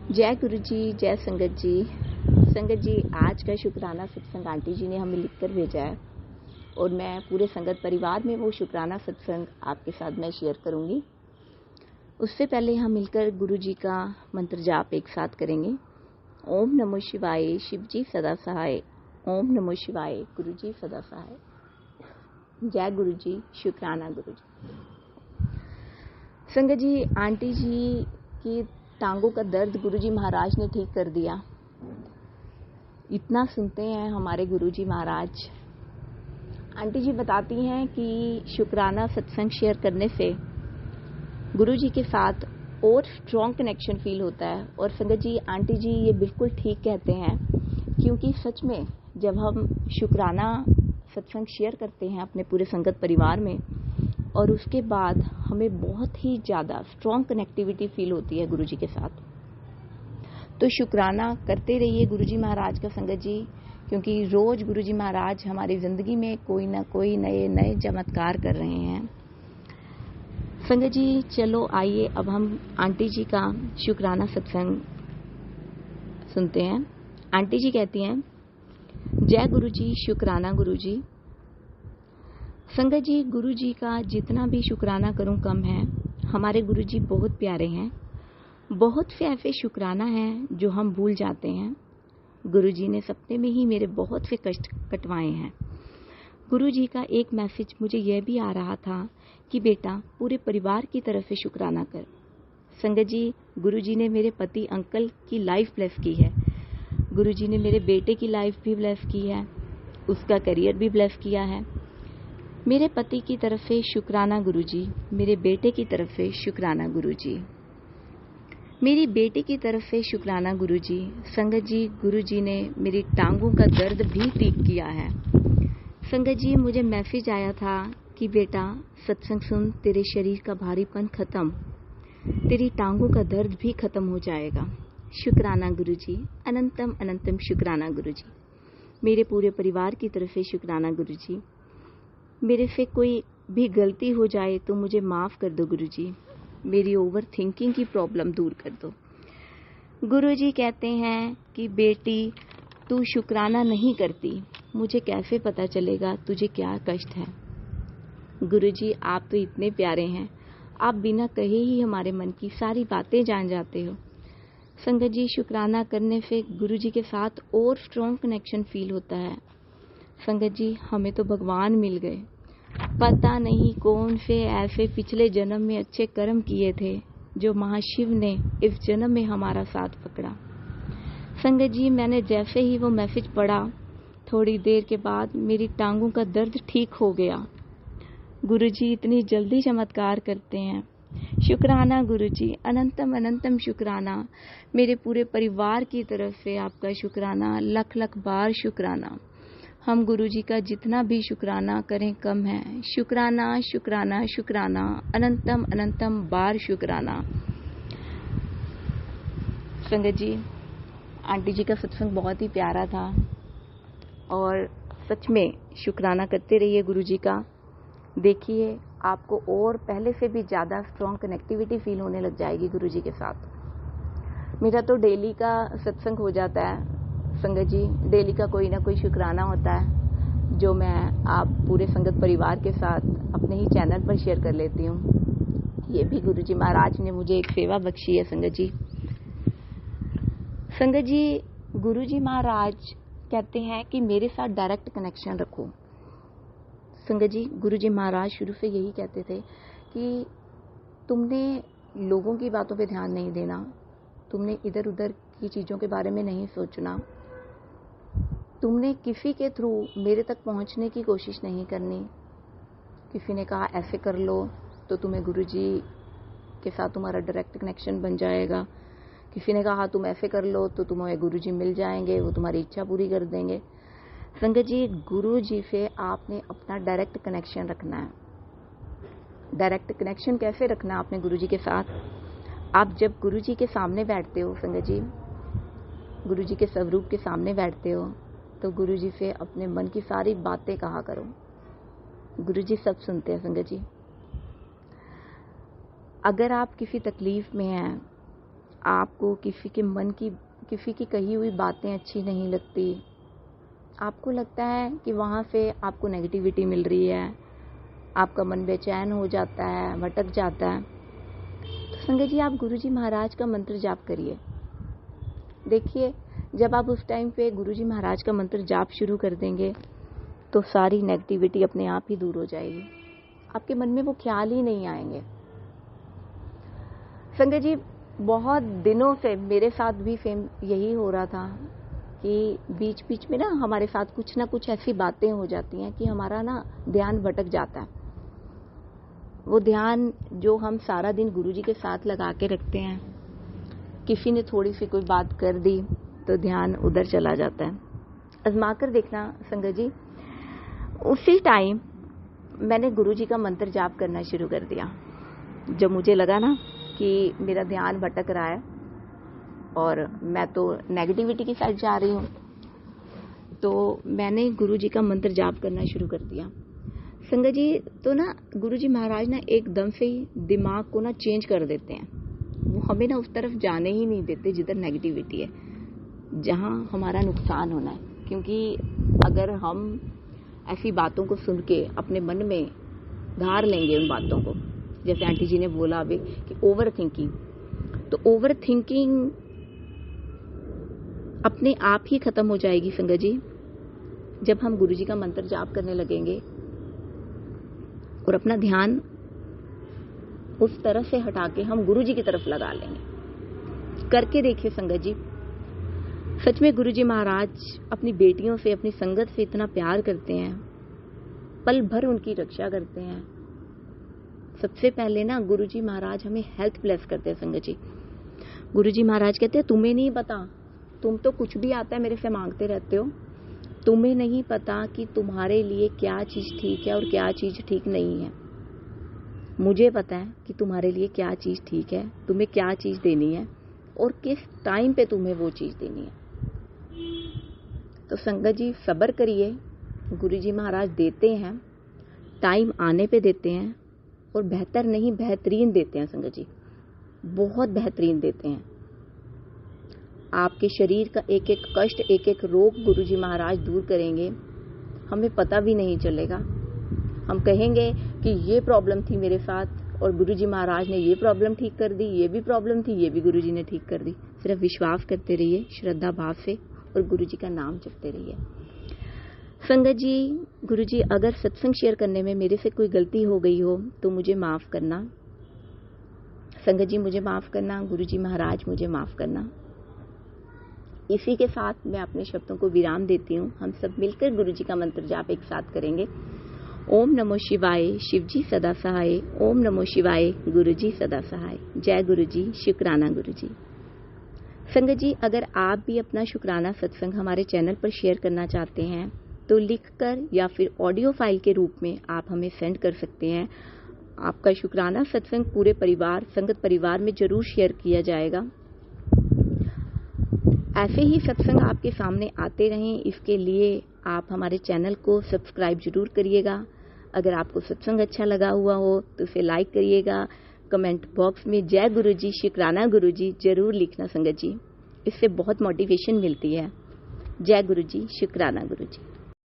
जय गुरु जी, जय संगत जी। संगत जी, आज का शुक्राना सत्संग आंटी जी ने हमें लिखकर भेजा है और मैं पूरे संगत परिवार में वो शुक्राना सत्संग आपके साथ मैं शेयर करूंगी। उससे पहले हम मिलकर गुरु जी का मंत्र जाप एक साथ करेंगे। ओम नमो शिवाय, शिव जी सदा सहाय। ओम नमो शिवाय, गुरु जी सदा सहाय। जय गुरु जी, शुक्राना गुरु जी। संगत जी, आंटी जी की टांगों का दर्द गुरुजी महाराज ने ठीक कर दिया। इतना सुनते हैं हमारे गुरुजी महाराज। आंटी जी बताती हैं कि शुक्राना सत्संग शेयर करने से गुरुजी के साथ और स्ट्रॉन्ग कनेक्शन फील होता है। और संगत जी, आंटी जी ये बिल्कुल ठीक कहते हैं, क्योंकि सच में जब हम शुक्राना सत्संग शेयर करते हैं अपने पूरे संगत परिवार में और उसके बाद हमें बहुत ही ज़्यादा स्ट्रॉन्ग कनेक्टिविटी फील होती है गुरुजी के साथ। तो शुक्राना करते रहिए गुरुजी महाराज का संगत जी, क्योंकि रोज गुरुजी महाराज हमारी ज़िंदगी में कोई ना कोई नए नए चमत्कार कर रहे हैं। संगत जी, चलो आइए अब हम आंटी जी का शुक्राना सत्संग सुनते हैं। आंटी जी कहती हैं, जय गुरु जी, शुक्राना गुरु जी। संगत जी, गुरु जी का जितना भी शुक्राना करूं कम है। हमारे गुरु जी बहुत प्यारे हैं। बहुत से ऐसे शुक्राना हैं जो हम भूल जाते हैं। गुरु जी ने सपने में ही मेरे बहुत से कष्ट कटवाए हैं। गुरु जी का एक मैसेज मुझे यह भी आ रहा था कि बेटा पूरे परिवार की तरफ से शुक्राना कर। संगत जी, गुरु जी ने मेरे पति अंकल की लाइफ ब्लेस की है। गुरु जी ने मेरे बेटे की लाइफ भी ब्लेस की है, उसका करियर भी ब्लेस किया है। मेरे पति की तरफ से शुक्राना गुरुजी, मेरे बेटे की तरफ से शुक्राना गुरुजी, मेरी बेटी की तरफ से शुक्राना गुरुजी। संगत जी, गुरुजी ने मेरी टांगों का दर्द भी ठीक किया है। संगत जी, मुझे मैसेज आया था कि बेटा सत्संग सुन, तेरे शरीर का भारीपन खत्म, तेरी टांगों का दर्द भी खत्म हो जाएगा। शुक्राना गुरुजी, अनंतम अनंतम शुक्राना गुरुजी। मेरे पूरे परिवार की तरफ से शुक्राना गुरुजी। मेरे से कोई भी गलती हो जाए तो मुझे माफ़ कर दो गुरुजी। मेरी ओवर थिंकिंग की प्रॉब्लम दूर कर दो। गुरुजी कहते हैं कि बेटी तू शुक्राना नहीं करती, मुझे कैसे पता चलेगा तुझे क्या कष्ट है। गुरुजी, आप तो इतने प्यारे हैं, आप बिना कहे ही हमारे मन की सारी बातें जान जाते हो। संगत जी, शुक्राना करने से गुरुजी के साथ और स्ट्रॉन्ग कनेक्शन फील होता है। संगत जी, हमें तो भगवान मिल गए। पता नहीं कौन से ऐसे पिछले जन्म में अच्छे कर्म किए थे जो महाशिव ने इस जन्म में हमारा साथ पकड़ा। संगत जी, मैंने जैसे ही वो मैसेज पढ़ा, थोड़ी देर के बाद मेरी टांगों का दर्द ठीक हो गया। गुरुजी इतनी जल्दी चमत्कार करते हैं। शुक्राना गुरुजी, अनंतम अनंतम शुक्राना। मेरे पूरे परिवार की तरफ से आपका शुक्राना, लख लख बार शुक्राना। हम गुरुजी का जितना भी शुक्राना करें कम है। शुक्राना शुक्राना शुक्राना, अनंतम अनंतम बार शुक्राना। संगत जी, आंटी जी का सत्संग बहुत ही प्यारा था और सच में शुक्राना करते रहिए गुरुजी का। देखिए आपको और पहले से भी ज़्यादा स्ट्रॉन्ग कनेक्टिविटी फील होने लग जाएगी गुरुजी के साथ। मेरा तो डेली का सत्संग हो जाता है संगत जी, डेली का कोई ना कोई शुक्राना होता है जो मैं आप पूरे संगत परिवार के साथ अपने ही चैनल पर शेयर कर लेती हूँ। ये भी गुरुजी महाराज ने मुझे एक सेवा बख्शी है संगत जी। संगत जी, गुरुजी महाराज कहते हैं कि मेरे साथ डायरेक्ट कनेक्शन रखो। संगत जी, गुरुजी महाराज शुरू से यही कहते थे कि तुमने लोगों की बातों पे ध्यान नहीं देना, तुमने इधर उधर की चीज़ों के बारे में नहीं सोचना, तुमने किसी के थ्रू मेरे तक पहुंचने की कोशिश नहीं करनी। किसी ने कहा ऐसे कर लो तो तुम्हें गुरुजी के साथ तुम्हारा डायरेक्ट कनेक्शन बन जाएगा। किसी ने कहा तुम ऐसे कर लो तो तुम्हें गुरुजी मिल जाएंगे, वो तुम्हारी इच्छा पूरी कर देंगे। संगत जी, गुरुजी से आपने अपना डायरेक्ट कनेक्शन रखना है। डायरेक्ट कनेक्शन कैसे रखना है आपने गुरुजी के साथ? आप जब गुरुजी के सामने बैठते हो संगत जी, गुरुजी के स्वरूप के सामने बैठते हो तो गुरुजी से अपने मन की सारी बातें कहा करो। गुरुजी सब सुनते हैं संगत जी। अगर आप किसी तकलीफ में हैं, आपको किसी की कही हुई बातें अच्छी नहीं लगती, आपको लगता है कि वहाँ से आपको नेगेटिविटी मिल रही है, आपका मन बेचैन हो जाता है, भटक जाता है, तो संगत जी आप गुरुजी महाराज का मंत्र जाप करिए। देखिए, जब आप उस टाइम पे गुरुजी महाराज का मंत्र जाप शुरू कर देंगे तो सारी नेगेटिविटी अपने आप ही दूर हो जाएगी, आपके मन में वो ख्याल ही नहीं आएंगे। संगत जी बहुत दिनों से मेरे साथ भी सेम यही हो रहा था कि बीच बीच में ना हमारे साथ कुछ ना कुछ ऐसी बातें हो जाती हैं कि हमारा ना ध्यान भटक जाता है। वो ध्यान जो हम सारा दिन गुरुजी के साथ लगा के रखते हैं, किसी ने थोड़ी सी कोई बात कर दी तो ध्यान उधर चला जाता है। आजमा कर देखना संगत जी। उसी टाइम मैंने गुरुजी का मंत्र जाप करना शुरू कर दिया। जब मुझे लगा ना कि मेरा ध्यान भटक रहा है और मैं तो नेगेटिविटी की साइड जा रही हूँ, तो मैंने गुरुजी का मंत्र जाप करना शुरू कर दिया। संगत जी तो ना गुरुजी महाराज ना एकदम से ही दिमाग को ना चेंज कर देते हैं, वो हमें ना उस तरफ जाने ही नहीं देते जिधर नेगेटिविटी है, जहाँ हमारा नुकसान होना है। क्योंकि अगर हम ऐसी बातों को सुन के अपने मन में धार लेंगे उन बातों को, जैसे आंटी जी ने बोला अभी कि ओवर थिंकिंग, तो ओवर थिंकिंग अपने आप ही खत्म हो जाएगी संगत जी जब हम गुरुजी का मंत्र जाप करने लगेंगे और अपना ध्यान उस तरह से हटा के हम गुरुजी की तरफ लगा लेंगे। करके देखिए संगत जी, सच में गुरुजी महाराज अपनी बेटियों से, अपनी संगत से इतना प्यार करते हैं, पल भर उनकी रक्षा करते हैं। सबसे पहले ना गुरुजी महाराज हमें हेल्थ ब्लेस करते हैं संगत जी। गुरुजी महाराज कहते हैं तुम्हें नहीं पता, तुम तो कुछ भी आता है मेरे से मांगते रहते हो, तुम्हें नहीं पता कि तुम्हारे लिए क्या चीज ठीक है और क्या चीज ठीक नहीं है। मुझे पता है कि तुम्हारे लिए क्या चीज ठीक है, तुम्हें क्या चीज देनी है और किस टाइम पे तुम्हें वो चीज देनी है। तो संगत जी सब्र करिए, गुरुजी महाराज देते हैं, टाइम आने पे देते हैं और बेहतर नहीं बेहतरीन देते हैं संगत जी, बहुत बेहतरीन देते हैं। आपके शरीर का एक एक कष्ट, एक एक रोग गुरुजी महाराज दूर करेंगे, हमें पता भी नहीं चलेगा। हम कहेंगे कि ये प्रॉब्लम थी मेरे साथ और गुरुजी महाराज ने ये प्रॉब्लम ठीक कर दी, ये भी प्रॉब्लम थी, ये भी गुरुजी ने ठीक कर दी। सिर्फ विश्वास करते रहिए श्रद्धा भाव से और गुरुजी का नाम जपते रहिए। संगत जी, गुरुजी अगर सत्संग शेयर करने में मेरे से कोई गलती हो गई हो तो मुझे माफ करना। संगत जी मुझे माफ करना, गुरुजी महाराज मुझे माफ करना। इसी के साथ मैं अपने शब्दों को विराम देती हूँ। हम सब मिलकर गुरुजी का मंत्र जाप एक साथ करेंगे। ओम नमो शिवाय, शिवजी सदा सहाय। ओम नमो शिवाय, गुरुजी सदा सहाय। जय गुरुजी, शुक्राना गुरुजी। संगत जी अगर आप भी अपना शुक्राना सत्संग हमारे चैनल पर शेयर करना चाहते हैं तो लिखकर या फिर ऑडियो फाइल के रूप में आप हमें सेंड कर सकते हैं। आपका शुक्राना सत्संग पूरे परिवार, संगत परिवार में जरूर शेयर किया जाएगा। ऐसे ही सत्संग आपके सामने आते रहें, इसके लिए आप हमारे चैनल को सब्सक्राइब जरूर करिएगा। अगर आपको सत्संग अच्छा लगा हुआ हो तो इसे लाइक करिएगा। कमेंट बॉक्स में जय गुरुजी, शुक्राना गुरुजी जरूर लिखना संगत जी, इससे बहुत मोटिवेशन मिलती है। जय गुरुजी, शुक्राना गुरुजी।